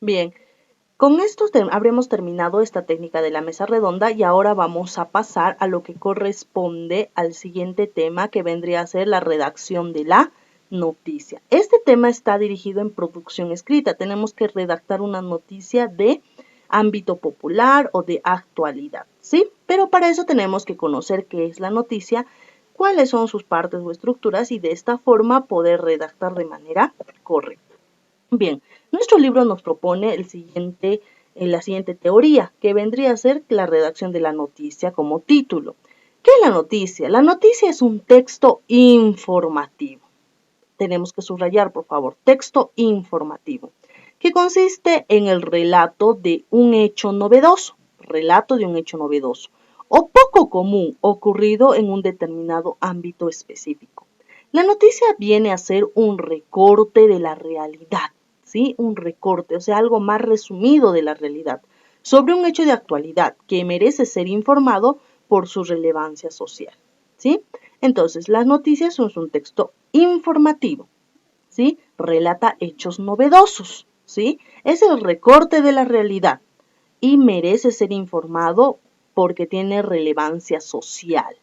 Bien, con esto habremos terminado esta técnica de la mesa redonda y ahora vamos a pasar a lo que corresponde al siguiente tema, que vendría a ser la redacción de la noticia. Este tema está dirigido en producción escrita. Tenemos que redactar una noticia de ámbito popular o de actualidad, ¿sí? Pero para eso tenemos que conocer qué es la noticia, cuáles son sus partes o estructuras y de esta forma poder redactar de manera correcta. Bien, nuestro libro nos propone la siguiente teoría, que vendría a ser la redacción de la noticia como título. ¿Qué es la noticia? La noticia es un texto informativo. Tenemos que subrayar, por favor, texto informativo, que consiste en el relato de un hecho novedoso, o poco común ocurrido en un determinado ámbito específico. La noticia viene a ser un recorte de la realidad, ¿sí? Un recorte, o sea, algo más resumido de la realidad, sobre un hecho de actualidad que merece ser informado por su relevancia social, ¿sí? Entonces, las noticias son un texto informativo, ¿sí? Relata hechos novedosos, ¿sí? Es el recorte de la realidad y merece ser informado porque tiene relevancia social,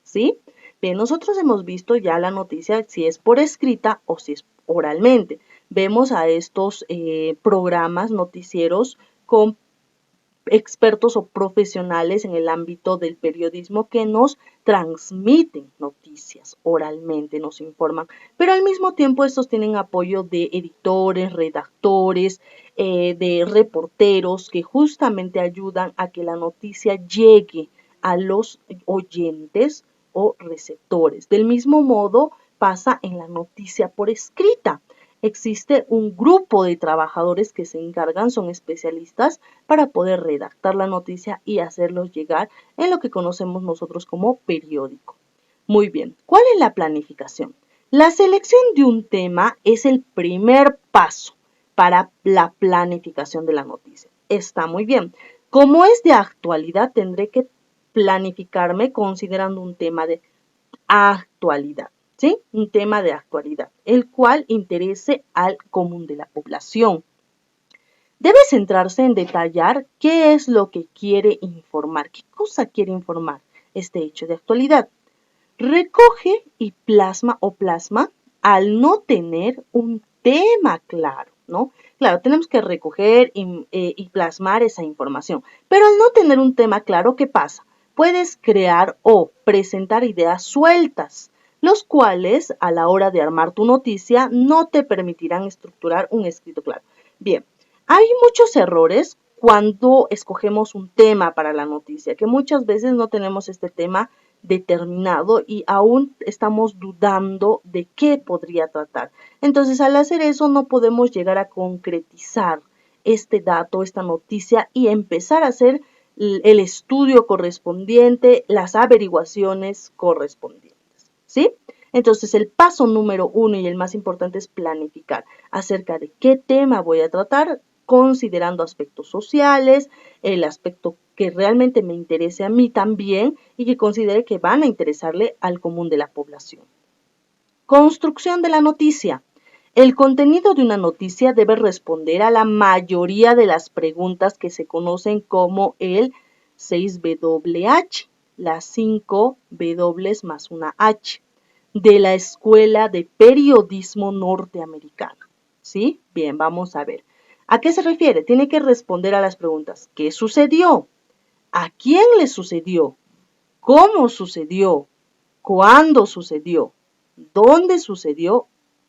¿sí? Bien, nosotros hemos visto ya la noticia si es por escrita o si es oralmente. Vemos a estos programas noticieros con expertos o profesionales en el ámbito del periodismo que nos transmiten noticias oralmente, nos informan, pero al mismo tiempo estos tienen apoyo de editores, redactores, de reporteros que justamente ayudan a que la noticia llegue a los oyentes o receptores. Del mismo modo pasa en la noticia por escrita. Existe un grupo de trabajadores que se encargan, son especialistas para poder redactar la noticia y hacerlos llegar en lo que conocemos nosotros como periódico. Muy bien, ¿cuál es la planificación? La selección de un tema es el primer paso para la planificación de la noticia. Está muy bien. Como es de actualidad, tendré que planificarme considerando un tema de actualidad, ¿sí? Un tema de actualidad, el cual interese al común de la población. Debe centrarse en detallar qué es lo que quiere informar, qué cosa quiere informar este hecho de actualidad. Recoge y plasma al no tener un tema claro, ¿no? Claro, tenemos que recoger y plasmar esa información, pero al no tener un tema claro, ¿qué pasa? Puedes crear o presentar ideas sueltas, los cuales a la hora de armar tu noticia no te permitirán estructurar un escrito claro. Bien, hay muchos errores cuando escogemos un tema para la noticia, que muchas veces no tenemos este tema determinado y aún estamos dudando de qué podría tratar. Entonces, al hacer eso, no podemos llegar a concretizar este dato, esta noticia y empezar a hacer el estudio correspondiente, las averiguaciones correspondientes, ¿sí? Entonces, el paso número 1 y el más importante es planificar acerca de qué tema voy a tratar, considerando aspectos sociales, el aspecto que realmente me interese a mí también y que considere que van a interesarle al común de la población. Construcción de la noticia. El contenido de una noticia debe responder a la mayoría de las preguntas que se conocen como el 6WH, las 5 W más una H, de la Escuela de Periodismo Norteamericana. ¿Sí? Bien, vamos a ver. ¿A qué se refiere? Tiene que responder a las preguntas. ¿Qué sucedió? ¿A quién le sucedió? ¿Cómo sucedió? ¿Cuándo sucedió? ¿Dónde sucedió?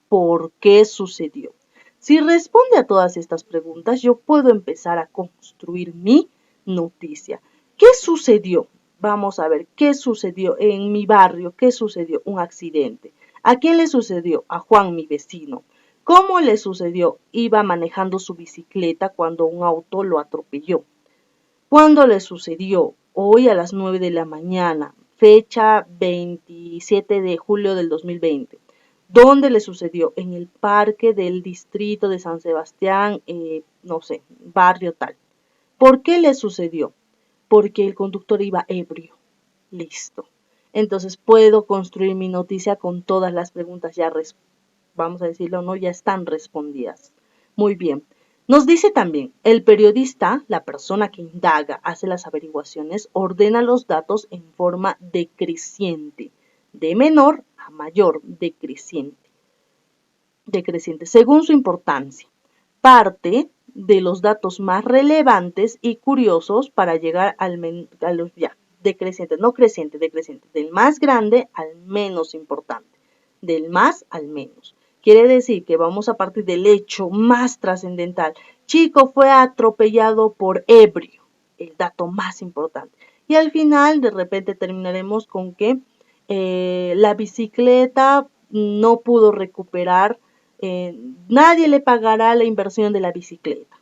¿Por qué sucedió? Si responde a todas estas preguntas, yo puedo empezar a construir mi noticia. ¿Qué sucedió? Vamos a ver, ¿qué sucedió en mi barrio? ¿Qué sucedió? Un accidente. ¿A quién le sucedió? A Juan, mi vecino. ¿Cómo le sucedió? Iba manejando su bicicleta cuando un auto lo atropelló. ¿Cuándo le sucedió? Hoy a las 9 de la mañana, fecha 27 de julio del 2020. ¿Dónde le sucedió? En el parque del distrito de San Sebastián, no sé, barrio tal. ¿Por qué le sucedió? Porque el conductor iba ebrio. Listo. Entonces puedo construir mi noticia con todas las preguntas ya, vamos a decirlo, no, ya están respondidas. Muy bien. Nos dice también, el periodista, la persona que indaga, hace las averiguaciones, ordena los datos en forma decreciente, de menor a mayor, decreciente, según su importancia. Parte de los datos más relevantes y curiosos para llegar a los decreciente, no creciente, decreciente, del más grande al menos importante, del más al menos. Quiere decir que vamos a partir del hecho más trascendental. Chico fue atropellado por ebrio, el dato más importante. Y al final, de repente, terminaremos con que la bicicleta no pudo recuperar, nadie le pagará la inversión de la bicicleta,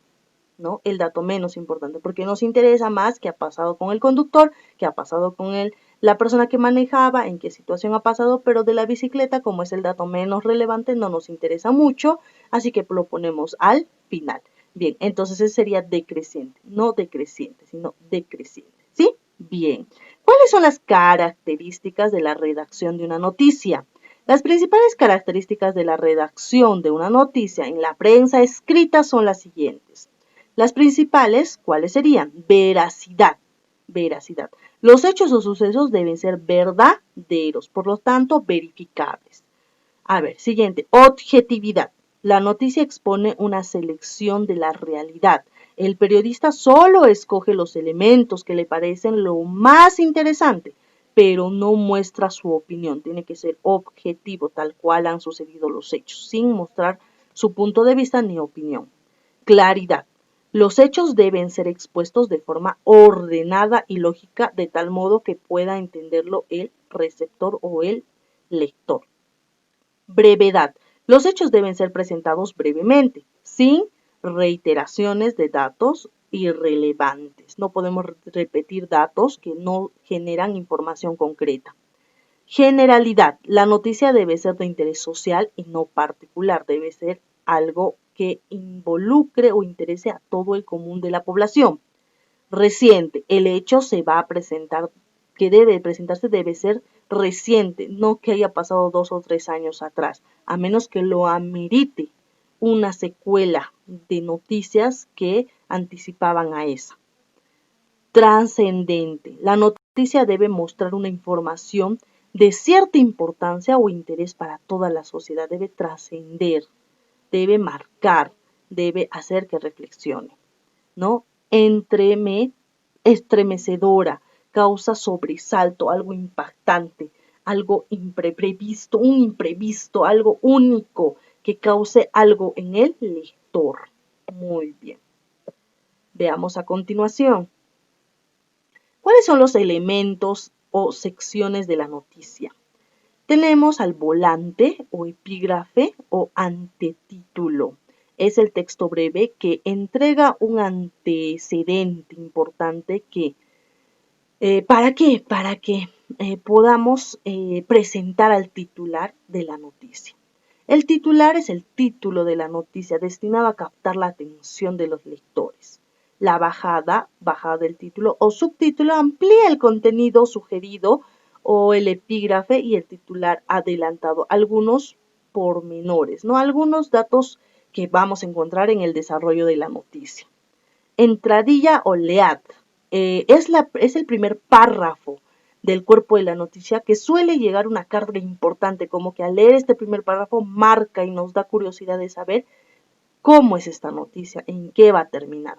¿no? El dato menos importante, porque nos interesa más qué ha pasado con el conductor, qué ha pasado con la persona que manejaba, en qué situación ha pasado, pero de la bicicleta, como es el dato menos relevante, no nos interesa mucho, así que lo ponemos al final. Bien, entonces ese sería decreciente, no decreciente, sino decreciente, ¿sí? Bien. ¿Cuáles son las características de la redacción de una noticia? Las principales características de la redacción de una noticia en la prensa escrita son las siguientes. Las principales, ¿cuáles serían? Veracidad. Veracidad. Los hechos o sucesos deben ser verdaderos, por lo tanto, verificables. A ver, siguiente, objetividad. La noticia expone una selección de la realidad. El periodista solo escoge los elementos que le parecen lo más interesante, pero no muestra su opinión. Tiene que ser objetivo, tal cual han sucedido los hechos, sin mostrar su punto de vista ni opinión. Claridad. Los hechos deben ser expuestos de forma ordenada y lógica, de tal modo que pueda entenderlo el receptor o el lector. Brevedad. Los hechos deben ser presentados brevemente, sin reiteraciones de datos irrelevantes. No podemos repetir datos que no generan información concreta. Generalidad. La noticia debe ser de interés social y no particular. Debe ser algo que involucre o interese a todo el común de la población. Reciente. El hecho se va a presentar, que debe presentarse debe ser reciente, no que haya pasado 2 o 3 años atrás, a menos que lo amerite una secuela de noticias que anticipaban a esa. Trascendente. La noticia debe mostrar una información de cierta importancia o interés para toda la sociedad. Debe trascender, debe marcar, debe hacer que reflexione, ¿no? Estremecedora, causa sobresalto, algo impactante, algo imprevisto, un imprevisto, algo único que cause algo en el lector. Muy bien. Veamos a continuación. ¿Cuáles son los elementos o secciones de la noticia? Tenemos al volante o epígrafe o antetítulo. Es el texto breve que entrega un antecedente importante que, ¿para qué? Para que podamos presentar al titular de la noticia. El titular es el título de la noticia destinado a captar la atención de los lectores. La bajada del título o subtítulo amplía el contenido sugerido o el epígrafe y el titular adelantado, algunos pormenores, ¿no? Algunos datos que vamos a encontrar en el desarrollo de la noticia. Entradilla o lead es el primer párrafo del cuerpo de la noticia que suele llegar una carga importante, como que al leer este primer párrafo marca y nos da curiosidad de saber cómo es esta noticia, en qué va a terminar.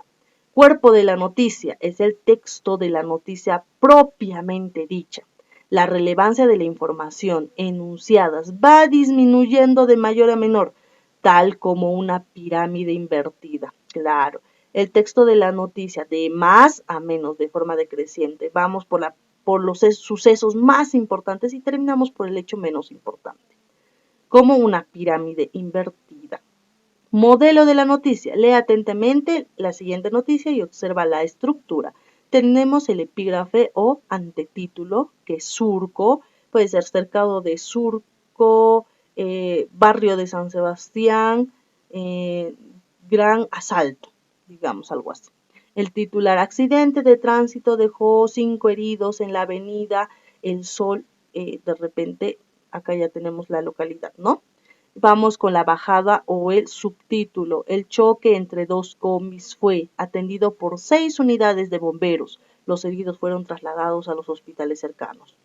Cuerpo de la noticia es el texto de la noticia propiamente dicha. La relevancia de la información enunciadas va disminuyendo de mayor a menor, tal como una pirámide invertida. Claro, el texto de la noticia de más a menos de forma decreciente. Vamos por los sucesos más importantes y terminamos por el hecho menos importante. Como una pirámide invertida. Modelo de la noticia. Lee atentamente la siguiente noticia y observa la estructura. Tenemos el epígrafe o antetítulo, que es Surco, puede ser cercado de Surco, barrio de San Sebastián, gran asalto, digamos algo así. El titular: accidente de tránsito dejó 5 heridos en la avenida El Sol. De repente, acá ya tenemos la localidad, ¿no? Vamos con la bajada o el subtítulo. El choque entre dos combis fue atendido por 6 unidades de bomberos. Los heridos fueron trasladados a los hospitales cercanos.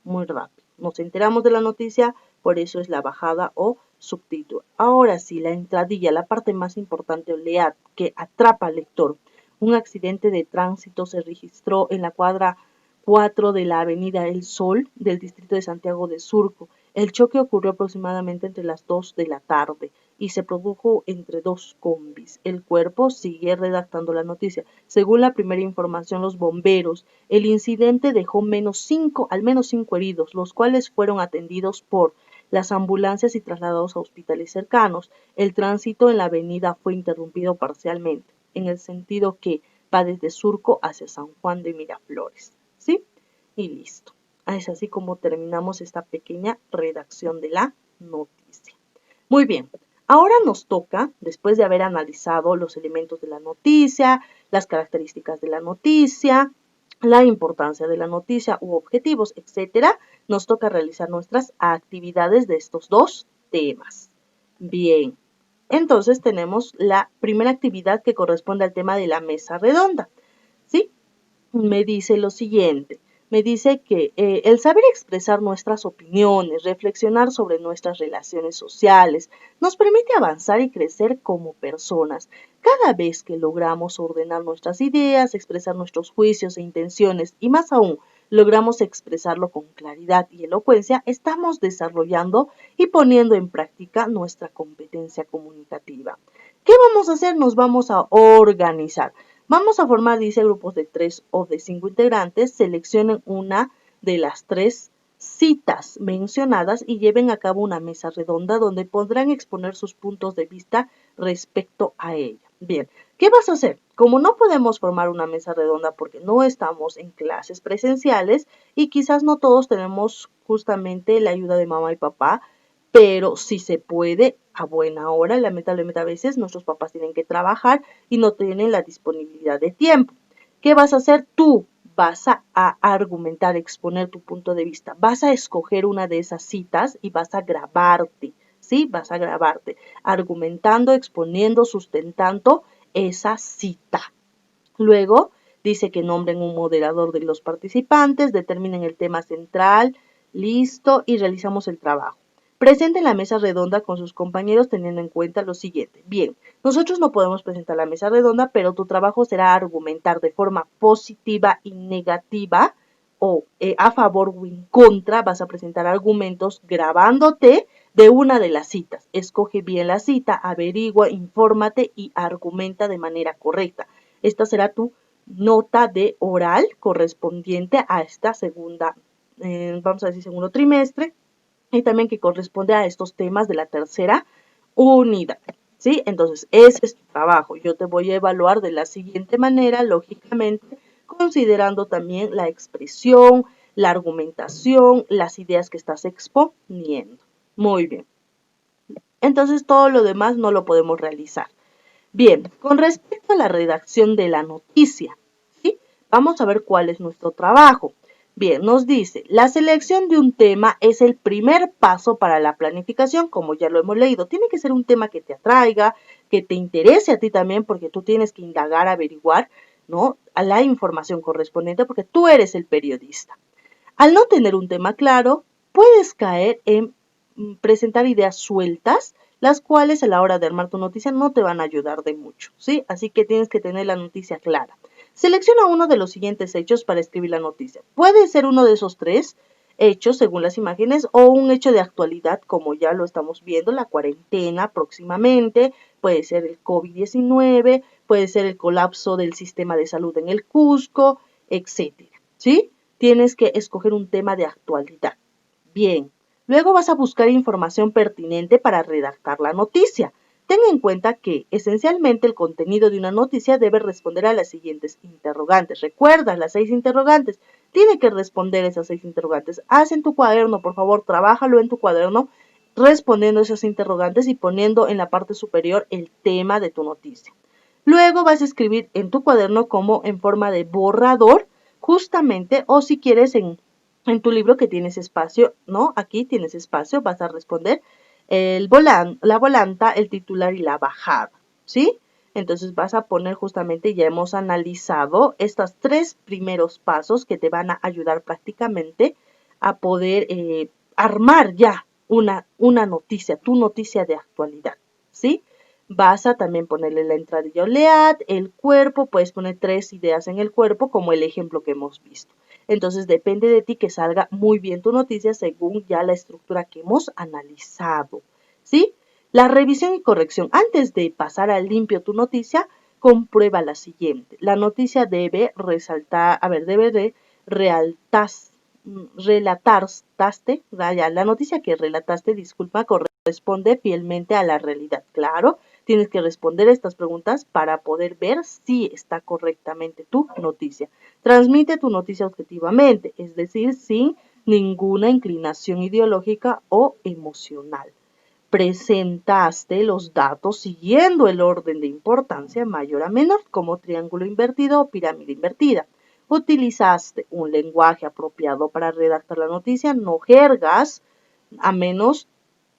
Muy rápido. Nos enteramos de la noticia, por eso es la bajada o subtítulo. Ahora sí, la entradilla, la parte más importante, olead, que atrapa al lector. Un accidente de tránsito se registró en la cuadra 4 de la avenida El Sol del distrito de Santiago de Surco. El choque ocurrió aproximadamente entre las 2 de la tarde y se produjo entre dos combis. El cuerpo sigue redactando la noticia. Según la primera información, los bomberos, el incidente dejó al menos 5 heridos, los cuales fueron atendidos por las ambulancias y trasladados a hospitales cercanos. El tránsito en la avenida fue interrumpido parcialmente, en el sentido que va desde Surco hacia San Juan de Miraflores. ¿Sí? Y listo. Es así como terminamos esta pequeña redacción de la noticia. Muy bien, ahora nos toca, después de haber analizado los elementos de la noticia, las características de la noticia, la importancia de la noticia u objetivos, etcétera, nos toca realizar nuestras actividades de estos dos temas. Bien, entonces tenemos la primera actividad que corresponde al tema de la mesa redonda. ¿Sí? Me dice lo siguiente. Me dice que el saber expresar nuestras opiniones, reflexionar sobre nuestras relaciones sociales, nos permite avanzar y crecer como personas. Cada vez que logramos ordenar nuestras ideas, expresar nuestros juicios e intenciones y más aún, logramos expresarlo con claridad y elocuencia, estamos desarrollando y poniendo en práctica nuestra competencia comunicativa. ¿Qué vamos a hacer? Nos vamos a organizar. Vamos a formar, dice, grupos de 3 o de 5 integrantes. Seleccionen una de las 3 citas mencionadas y lleven a cabo una mesa redonda donde podrán exponer sus puntos de vista respecto a ella. Bien, ¿qué vas a hacer? Como no podemos formar una mesa redonda porque no estamos en clases presenciales y quizás no todos tenemos justamente la ayuda de mamá y papá, pero si se puede a buena hora. Lamentablemente a veces nuestros papás tienen que trabajar y no tienen la disponibilidad de tiempo. ¿Qué vas a hacer tú? Vas a argumentar, exponer tu punto de vista. Vas a escoger una de esas citas y vas a grabarte, ¿sí? Vas a grabarte argumentando, exponiendo, sustentando esa cita. Luego dice que nombren un moderador de los participantes, determinen el tema central, listo, y realizamos el trabajo. Presenten la mesa redonda con sus compañeros teniendo en cuenta lo siguiente. Bien, nosotros no podemos presentar la mesa redonda, pero tu trabajo será argumentar de forma positiva y negativa o a favor o en contra. Vas a presentar argumentos grabándote de una de las citas. Escoge bien la cita, averigua, infórmate y argumenta de manera correcta. Esta será tu nota de oral correspondiente a esta segunda, vamos a decir, segundo trimestre, y también que corresponde a estos temas de la tercera unidad. ¿Sí? Entonces, ese es tu trabajo. Yo te voy a evaluar de la siguiente manera, lógicamente, considerando también la expresión, la argumentación, las ideas que estás exponiendo. Muy bien. Entonces, todo lo demás no lo podemos realizar. Bien, con respecto a la redacción de la noticia, ¿sí? Vamos a ver cuál es nuestro trabajo. Bien, nos dice, la selección de un tema es el primer paso para la planificación, como ya lo hemos leído. Tiene que ser un tema que te atraiga, que te interese a ti también, porque tú tienes que indagar, averiguar, ¿no? A la información correspondiente, porque tú eres el periodista. Al no tener un tema claro, puedes caer en presentar ideas sueltas, las cuales a la hora de armar tu noticia no te van a ayudar de mucho, ¿sí? Así que tienes que tener la noticia clara. Selecciona uno de los siguientes hechos para escribir la noticia. Puede ser uno de esos 3 hechos según las imágenes o un hecho de actualidad como ya lo estamos viendo, la cuarentena próximamente, puede ser el COVID-19, puede ser el colapso del sistema de salud en el Cusco, etcétera, ¿sí? Tienes que escoger un tema de actualidad. Bien, luego vas a buscar información pertinente para redactar la noticia. Ten en cuenta que esencialmente el contenido de una noticia debe responder a las siguientes interrogantes. Recuerda las 6 interrogantes. Tiene que responder esas 6 interrogantes. Haz en tu cuaderno, por favor, trabájalo en tu cuaderno respondiendo esas interrogantes y poniendo en la parte superior el tema de tu noticia. Luego vas a escribir en tu cuaderno como en forma de borrador, justamente, o si quieres en tu libro que tienes espacio, ¿no? Aquí tienes espacio, vas a responder la volanta, el titular y la bajada, ¿sí? Entonces vas a poner justamente, ya hemos analizado estos 3 primeros pasos que te van a ayudar prácticamente a poder armar ya una noticia, tu noticia de actualidad, ¿sí? Vas a también ponerle la entradilla o lead, el cuerpo, puedes poner 3 ideas en el cuerpo como el ejemplo que hemos visto. Entonces depende de ti que salga muy bien tu noticia según ya la estructura que hemos analizado, ¿sí? La revisión y corrección. Antes de pasar al limpio tu noticia, comprueba la siguiente. La noticia debe resaltar, debe de relataste, la noticia que relataste, disculpa, corresponde fielmente a la realidad. Claro, tienes que responder estas preguntas para poder ver si está correctamente tu noticia. Transmite tu noticia objetivamente, es decir, sin ninguna inclinación ideológica o emocional. Presentaste los datos siguiendo el orden de importancia mayor a menor, como triángulo invertido o pirámide invertida. Utilizaste un lenguaje apropiado para redactar la noticia, no jergas, a menos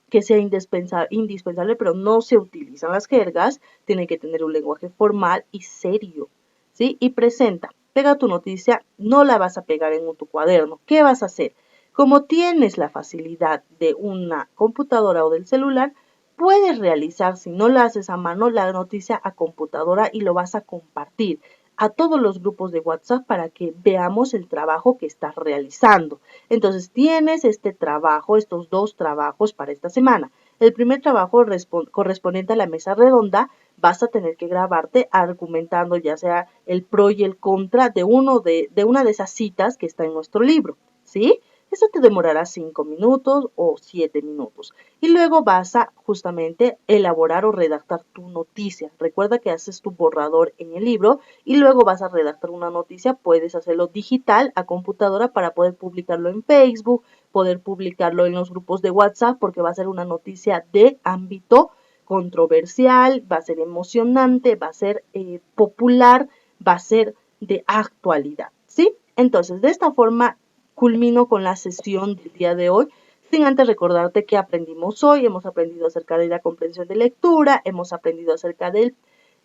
que sea indispensable, pero no se utilizan las jergas, tiene que tener un lenguaje formal y serio, ¿sí? Y presenta, pega tu noticia, no la vas a pegar en tu cuaderno, ¿qué vas a hacer? Como tienes la facilidad de una computadora o del celular, puedes realizar, si no la haces a mano, la noticia a computadora y lo vas a compartir a todos los grupos de WhatsApp para que veamos el trabajo que estás realizando. Entonces tienes este trabajo, estos 2 trabajos para esta semana. El primer trabajo correspondiente a la mesa redonda, vas a tener que grabarte argumentando ya sea el pro y el contra de una de esas citas que está en nuestro libro, ¿sí? Eso te demorará 5 minutos o 7 minutos. Y luego vas a justamente elaborar o redactar tu noticia. Recuerda que haces tu borrador en el libro y luego vas a redactar una noticia. Puedes hacerlo digital a computadora para poder publicarlo en Facebook, poder publicarlo en los grupos de WhatsApp, porque va a ser una noticia de ámbito controversial, va a ser emocionante, va a ser popular, va a ser de actualidad, ¿sí? Entonces, de esta forma culmino con la sesión del día de hoy, sin antes recordarte que aprendimos hoy. Hemos aprendido acerca de la comprensión de lectura, hemos aprendido acerca de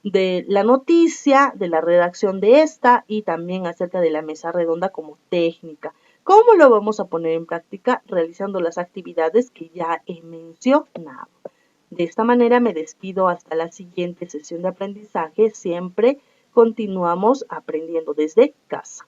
la noticia, de la redacción de esta y también acerca de la mesa redonda como técnica. ¿Cómo lo vamos a poner en práctica? Realizando las actividades que ya he mencionado. De esta manera me despido hasta la siguiente sesión de aprendizaje. Siempre continuamos aprendiendo desde casa.